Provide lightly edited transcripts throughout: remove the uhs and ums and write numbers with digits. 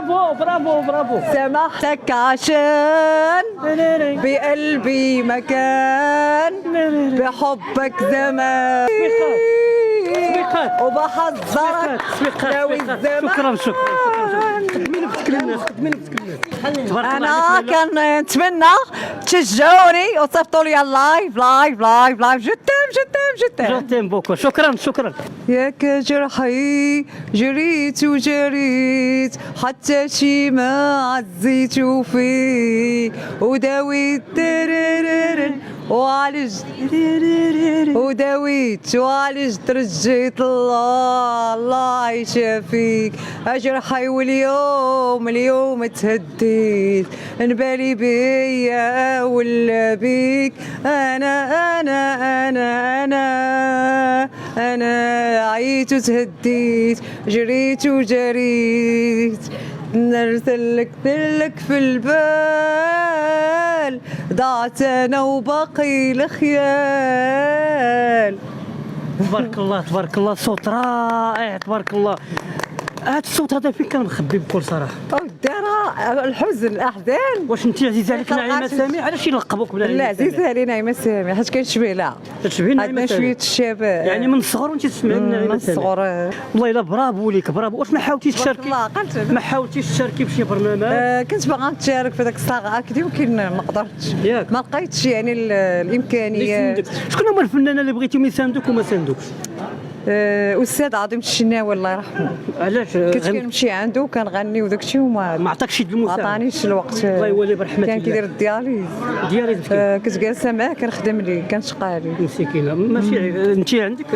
برافو برافو برافو. سامحتك عشان بقلبي مكان بحبك زمان وبحذرك لو شكرا الزمان. تبارك انا كنتمنى تشجعوني وتصيفطوا لي اللايف لايف لايف لايف. جو تيم بوكو. شكرا شكرا. ياك جرحي جريت وجريت حتى شي ما عزيت فيه وداويت ترررر وعالجت وداويت وعالجت رجيت الله الله يشافيك أجرحي. واليوم اليوم تهديت نبالي بيا ولا بيك. أنا عيت وتهديت جريت وجريت نرسلك دلك في البال ضعت أنا وباقي الخيال. تبارك الله تبارك الله. صوت رائع تبارك الله. هذا الصوت هذا فين كان مخبي بكل صراحه؟ دار الحزن الأحزان. واش انت عزيزه عليك نعيمه سامي؟ علاش يلقبوك بلا لا عزيزة علي نعيمة سامي حيت كنشبه لها. تشبهي نعيمه عندنا سامي شوية الشباب يعني من الصغر وانت تسمعي نعيمه من سامي؟ الصغر. والله الا برافو ليك برافو. واش ما حاولتيش تشاركي؟ الله قلت ما حاولتيش تشاركي بشي برنامج؟ كنت باغا نتشارك في داك الصغار كدي ولكن ما قدرتش. ياك. ما لقيتش يعني الامكانيات. شكون هما الفنانين اللي بغيتيهم يساندوك وما ساندوكش؟ أستاذ عظيم الشناوي الله يرحمه. علاش؟ كنت كنمشي عنده وكنغني وداك الشيء وما ما عطاكش يد المساعده؟ ما عطانيش الوقت. الله يولي برحمته. كان كيدير الدياليز ديالي كنت جالسه معاه كنخدم ليه كنشقى ليه. مسكينه. ماشي انت عندك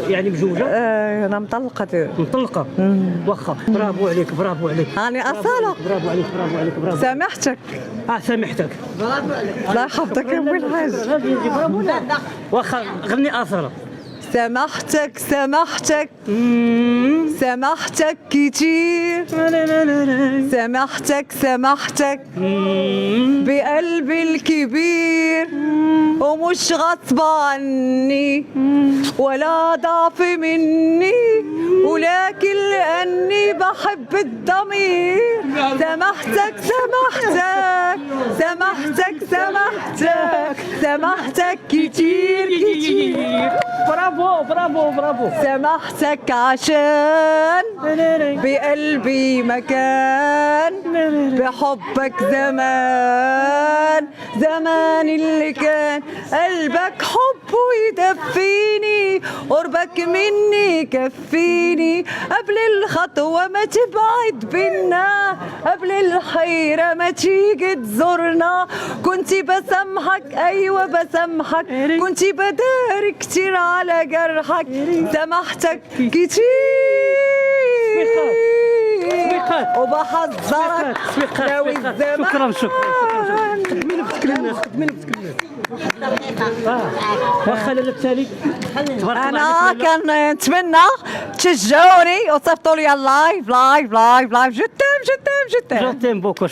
يعني مزوجه؟ انا مطلقه. مطلقه؟ واخا. برافو عليك برافو عليك. راني اصاله. برافو عليك برافو عليك برافو. سامحتك. سامحتك. الله يحفظك يا ابو الحاج. برافو. واخا غني اصاله. سامحتك سامحتك كتير سامحتك بقلبي الكبير ومش غصب عني ولا ضعف مني ولكن لأني بحب الضمير. سامحتك كتير برافو برافو برافو. سامحتك عشان بقلبي مكان بحبك زمان اللي كان قلبك حبه يدفيني قربك مني كفيني قبل الخطوة ما تبعد بينا قبل الحيرة ما تيجي تزورنا. كنت بسامحك أيوة بسامحك كنت بداري كتير على جرحك. سامحتك كتير وبحذرك لو الزمان. شكرا شكرا. خدمي نفسك للناس خدمي نفسك للناس. واخا لاله التالي تبارك الله. انا كنتمنى تشجعوني وتصيفطوا لي اللايف لايف لايف لايف. جو تيم جو تيم بوكو.